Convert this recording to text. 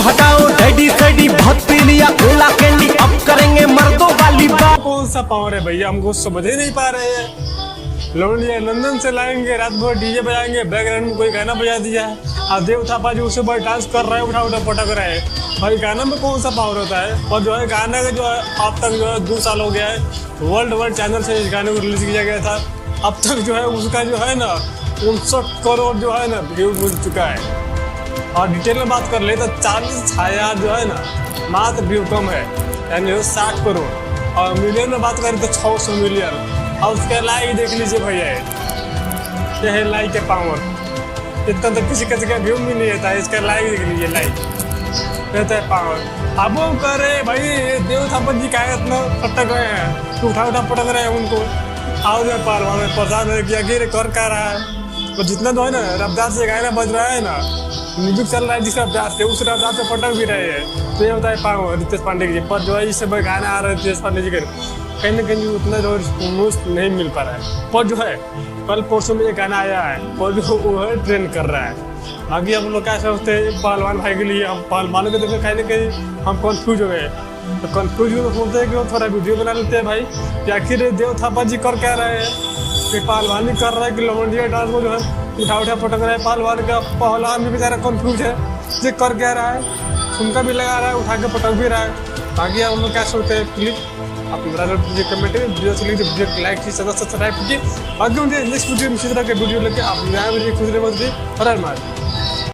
हटाओ डैडी सैडी बहुत पी लिया कोला कैंडी, अब करेंगे मर्दों वाली बात। कौन सा पावर है भैया, हमको समझ ही नहीं पा रहे हैं। लौंडिया लंदन से लाएंगे, रात भर डीजे बजाएंगे, बैकग्राउंड में कोई गाना बजा दिया है, और देव थापा जी उससे बड़ा डांस कर रहा है, उठा उठा पटक रहा है। भाई गाना में कौन सा पावर होता है? और जो है गाना का जो है अब तक जो है 2 साल हो गया है, वर्ल्ड चैनल से इस गाने को रिलीज किया गया था। अब तक जो है उसका जो है ना 59 करोड़ जो है ना व्यू मिल चुका है। और डिटेल में बात कर ले तो 40,000 जो है ना मात्र व्यू कम है, यानी 60 करोड़। और मिलियन में बात करें तो 600 मिलियन। और उसके लाइक देख लीजिए भैया, ये है लाइक के पावर। इतना तो किसी का व्यू भी नहीं रहता है, इसका लाइक देख लीजिए, लाइक रहता है पावर। अब वो करे भाई देव थापा जी का इतना पटक रहे हैं, उठा उठा पटक रहे हैं उनको। आओ जो पालवा में परेशान है कि आखिर कर क्या रहा है। तो जितना जो है ना रफ्तार से गाना बज रहा है ना, म्यूजिक चल रहा है जिस रफ्तार से, उस रफ्तार से पटक भी रहे हैं। तो ये होता है पावर रितेश पांडे जी पर जो है इससे गाना आ रहा है रितेश पांडे जी के, कहीं ना कहीं उतना जो नहीं मिल पा रहा है। पर जो है कल परसों में एक गाना आया है और जो वो है ट्रेंड कर रहा है। बाकी हम लोग क्या सोचते हैं पहलवान भाई के लिए, हम पहलवानों के देखो कहीं ना कहीं हम कन्फ्यूज हो गए। तो कन्फ्यूज हो सोचते हैं कि वो थोड़ा वीडियो बना लेते हैं भाई कि आखिर देव थापा जी कर क्या रहे हैं, कि पहलवानी कर रहा है कि लौंडिया डांस को जो है उठा उठा पटक रहा है। पहलवान का पहलवान भी बेचारा कन्फ्यूज है ये कर क्या रहा है, उनका भी लगा रहा है, उठा के पटक भी रहा है। बाकी हम लोग क्या सोचते हैं प्लीज आप वीडियो कमेंट में वीडियो से वीडियो लाइक कीजिए, सब्सक्राइब कीजिए। बाकी मुझे नेक्स्ट वीडियो में इसी तरह के वीडियो लेके आप नया वीडियो खुश रहे। और